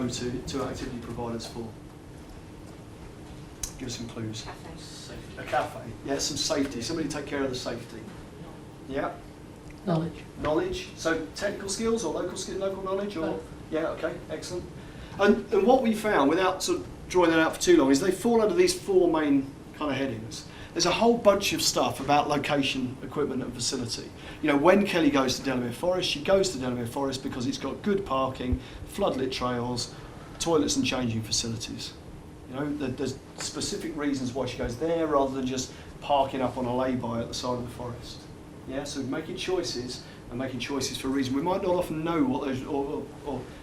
go to activity providers for? Give us some clues. A cafe. Yeah, some safety. Somebody take care of the safety. Yeah. Knowledge. So technical skills or local knowledge, or yeah, okay, excellent. And what we found, without sort of drawing that out for too long, is they fall under these four main kind of headings. There's a whole bunch of stuff about location, equipment and facility. You know, when Kelly goes to Delamere Forest, she goes to Delamere Forest because it's got good parking, floodlit trails, toilets and changing facilities. You know, there's specific reasons why she goes there rather than just parking up on a lay-by at the side of the forest. Yeah, so making choices and making choices for a reason. We might not often know what those, or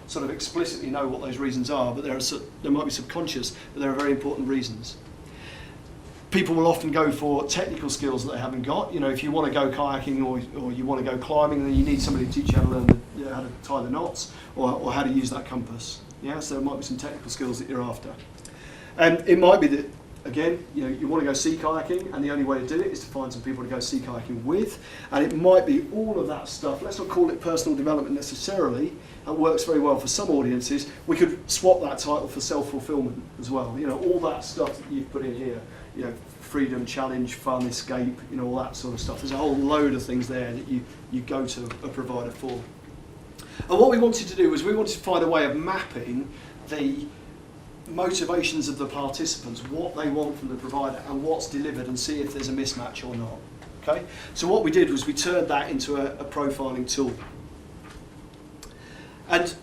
sort of explicitly know what those reasons are, but there might be subconscious, but there are very important reasons. People will often go for technical skills that they haven't got. You know, if you want to go kayaking or you want to go climbing, then you need somebody to teach you how to learn how to tie the knots or how to use that compass. Yeah, so there might be some technical skills that you're after. And it might be that, again, you know, you want to go sea kayaking, and the only way to do it is to find some people to go sea kayaking with. And it might be all of that stuff. Let's not call it personal development necessarily. That works very well for some audiences. We could swap that title for self-fulfillment as well. You know, all that stuff that you've put in here. You know, freedom, challenge, fun, escape. You know, all that sort of stuff. There's a whole load of things there that you go to a provider for. And what we wanted to do was we wanted to find a way of mapping the motivations of the participants, what they want from the provider and what's delivered, and see if there's a mismatch or not. Okay, so what we did was we turned that into a profiling tool, and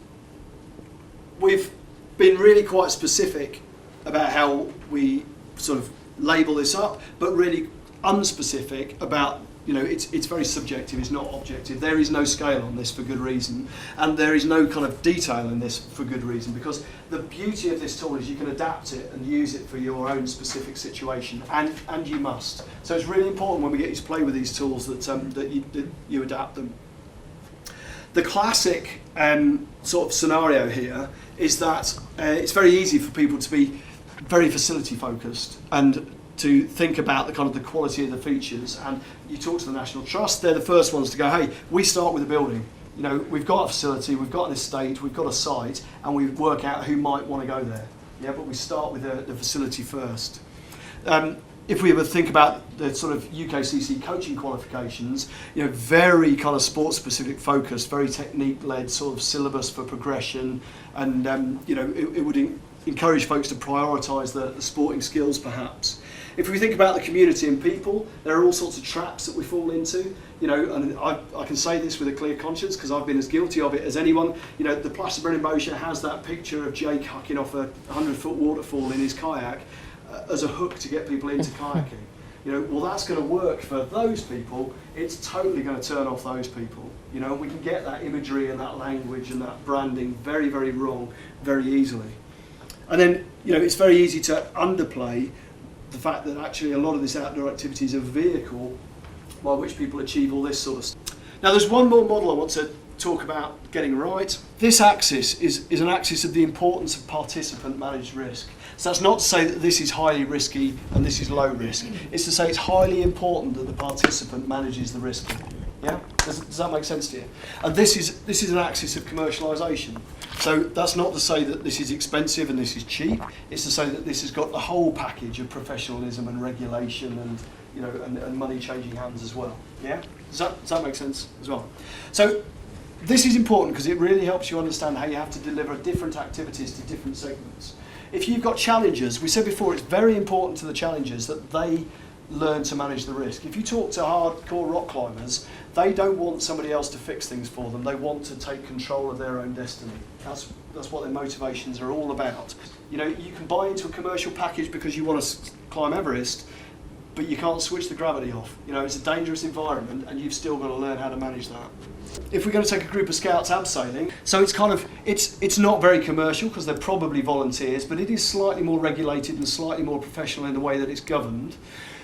we've been really quite specific about how we sort of label this up, but really unspecific about, you know, it's very subjective, it's not objective. There is no scale on this for good reason, and there is no kind of detail in this for good reason, because the beauty of this tool is you can adapt it and use it for your own specific situation, and you must. So it's really important when we get you to play with these tools that you adapt them. The classic sort of scenario here is that it's very easy for people to be very facility focused and to think about the kind of the quality of the features. And you talk to the National Trust, they're the first ones to go, hey, we start with a building. You know, we've got a facility, we've got an estate, we've got a site, and we work out who might want to go there. Yeah, but we start with the facility first. If we ever think about the sort of UKCC coaching qualifications, you know, very kind of sport-specific focus, very technique-led sort of syllabus for progression, and you know, it would encourage folks to prioritise the sporting skills, perhaps. If we think about the community and people, there are all sorts of traps that we fall into. You know, and I can say this with a clear conscience because I've been as guilty of it as anyone. You know, the Plasterburn in Motion has that picture of Jake hucking off a 100-foot waterfall in his kayak as a hook to get people into kayaking. You know, well, that's going to work for those people. It's totally going to turn off those people. You know, we can get that imagery and that language and that branding very, very wrong very easily. And then, you know, it's very easy to underplay the fact that actually a lot of this outdoor activity is a vehicle by which people achieve all this sort of stuff. Now, there's one more model I want to talk about getting right. This axis is an axis of the importance of participant managed risk. So that's not to say that this is highly risky and this is low risk. It's to say it's highly important that the participant manages the risk. Yeah? Does that make sense to you? And this is an axis of commercialisation. So that's not to say that this is expensive and this is cheap. It's to say that this has got the whole package of professionalism and regulation and, you know, and money changing hands as well. Yeah? Does that make sense as well? So this is important because it really helps you understand how you have to deliver different activities to different segments. If you've got challengers, we said before, it's very important to the challengers that they learn to manage the risk. If you talk to hardcore rock climbers, they don't want somebody else to fix things for them. They want to take control of their own destiny. That's what their motivations are all about. You know, you can buy into a commercial package because you want to climb Everest, but you can't switch the gravity off. You know, it's a dangerous environment and you've still got to learn how to manage that. If we're going to take a group of scouts abseiling, so it's kind of, it's not very commercial because they're probably volunteers, but it is slightly more regulated and slightly more professional in the way that it's governed.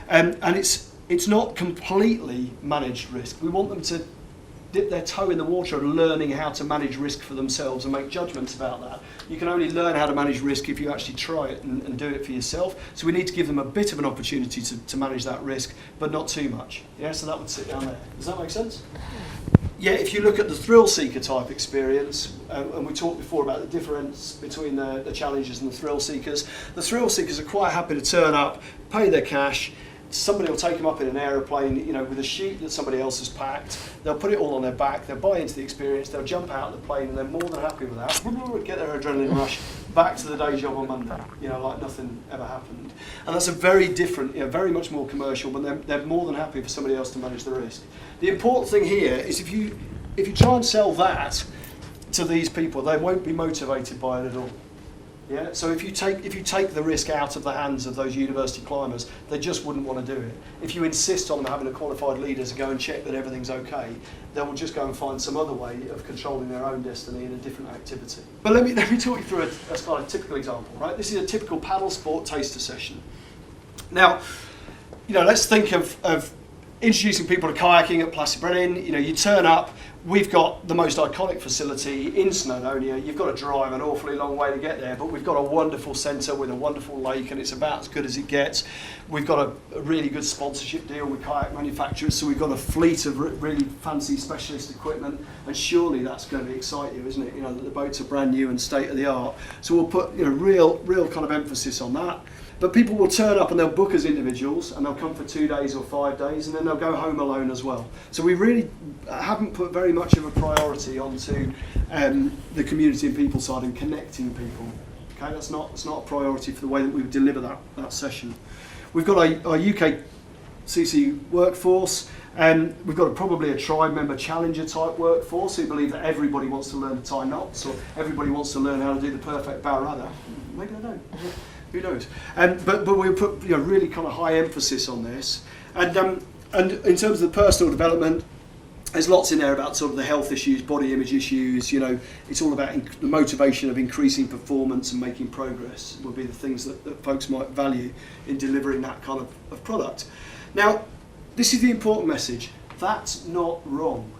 And it's not completely managed risk. We want them to dip their toe in the water and learning how to manage risk for themselves and make judgments about that. You can only learn how to manage risk if you actually try it and do it for yourself. So we need to give them a bit of an opportunity to manage that risk, but not too much. Yeah, so that would sit down there. Does that make sense? Yeah, if you look at the thrill seeker type experience, and we talked before about the difference between the challengers and the thrill seekers are quite happy to turn up, pay their cash. Somebody will take them up in an aeroplane, with a sheet that somebody else has packed. They'll put it all on their back. They'll buy into the experience. They'll jump out of the plane, and they're more than happy with that. Get their adrenaline rush back to the day job on Monday. Like nothing ever happened. And that's a very different, very much more commercial. But they're more than happy for somebody else to manage the risk. The important thing here is if you try and sell that to these people, they won't be motivated by it at all. Yeah. So if you take the risk out of the hands of those university climbers, they just wouldn't want to do it. If you insist on them having a qualified leader to go and check that everything's okay, they will just go and find some other way of controlling their own destiny in a different activity. But let me talk you through a kind of typical example. Right. This is a typical paddle sport taster session. Now, let's think of introducing people to kayaking at Brennan. You turn up. We've got the most iconic facility in Snowdonia. You've got to drive an awfully long way to get there, but we've got a wonderful centre with a wonderful lake, and it's about as good as it gets. We've got a really good sponsorship deal with kayak manufacturers, so we've got a fleet of really fancy specialist equipment, and surely that's going to excite you, isn't it? The boats are brand new and state of the art. So we'll put real kind of emphasis on that. But people will turn up and they'll book as individuals, and they'll come for 2 days or 5 days, and then they'll go home alone as well. So we really haven't put very much of a priority onto the community and people side and connecting people. Okay, that's not a priority for the way that we deliver that session. We've got our UK CC workforce, and we've got probably a tribe member challenger type workforce who believe that everybody wants to learn to tie knots, or everybody wants to learn how to do the perfect bow rudder. Maybe they don't. Who knows? But we put really kind of high emphasis on this, and in terms of the personal development, there's lots in there about sort of the health issues, body image issues. It's all about the motivation of increasing performance and making progress. Would be the things that folks might value in delivering that kind of product. Now, this is the important message. That's not wrong.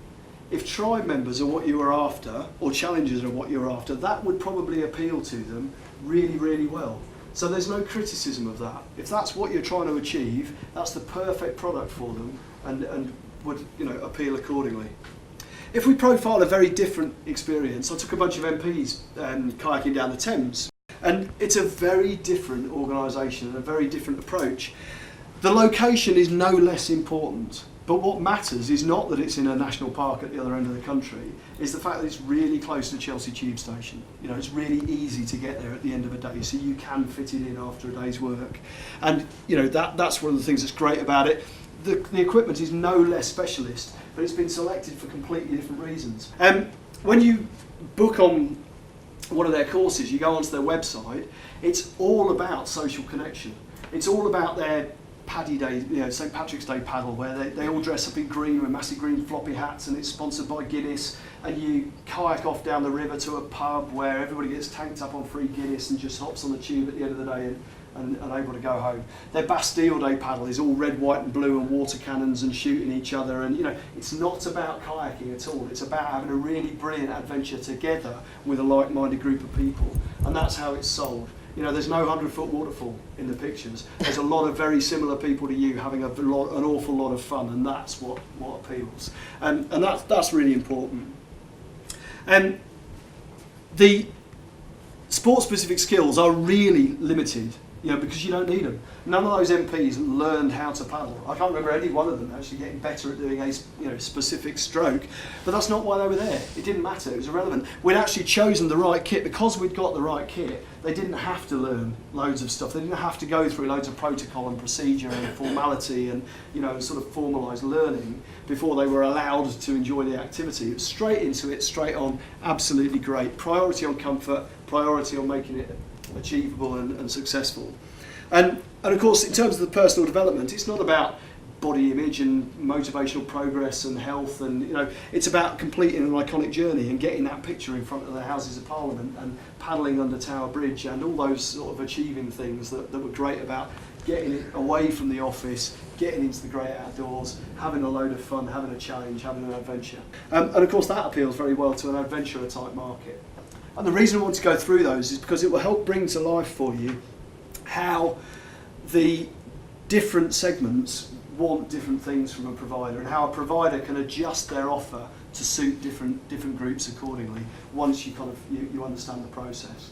If tribe members are what you are after, or challengers are what you're after, that would probably appeal to them really, really well. So there's no criticism of that. If that's what you're trying to achieve, that's the perfect product for them, and would appeal accordingly. If we profile a very different experience, I took a bunch of MPs kayaking down the Thames, and it's a very different organisation and a very different approach. The location is no less important. But what matters is not that it's in a national park at the other end of the country, is the fact that it's really close to Chelsea Tube Station. It's really easy to get there at the end of a day, so you can fit it in after a day's work. And that's one of the things that's great about it. The equipment is no less specialist, but it's been selected for completely different reasons. When you book on one of their courses, you go onto their website, it's all about social connection. It's all about their Paddy Day, St Patrick's Day paddle, where they all dress up in green with massive green floppy hats, and it's sponsored by Guinness, and you kayak off down the river to a pub where everybody gets tanked up on free Guinness and just hops on the tube at the end of the day and able to go home. Their Bastille Day paddle is all red, white and blue and water cannons and shooting each other, and it's not about kayaking at all. It's about having a really brilliant adventure together with a like-minded group of people, and that's how it's sold. There's no 100-foot waterfall in the pictures. There's a lot of very similar people to you having an awful lot of fun, and that's what appeals. And that's really important. The sport-specific skills are really limited, because you don't need them. None of those MPs learned how to paddle. I can't remember any one of them actually getting better at doing a specific stroke, but that's not why they were there. It didn't matter, it was irrelevant. We'd actually chosen the right kit. Because we'd got the right kit, they didn't have to learn loads of stuff. They didn't have to go through loads of protocol and procedure and formality and sort of formalised learning before they were allowed to enjoy the activity. It was straight into it, straight on, absolutely great. Priority on comfort, priority on making it achievable and successful. And of course, in terms of the personal development, it's not about body image and motivational progress and health, and it's about completing an iconic journey and getting that picture in front of the Houses of Parliament and paddling under Tower Bridge and all those sort of achieving things that were great about getting it away from the office, getting into the great outdoors, having a load of fun, having a challenge, having an adventure. And of course that appeals very well to an adventurer type market. And the reason I want to go through those is because it will help bring to life for you how the different segments want different things from a provider, and how a provider can adjust their offer to suit different groups accordingly once you understand the process.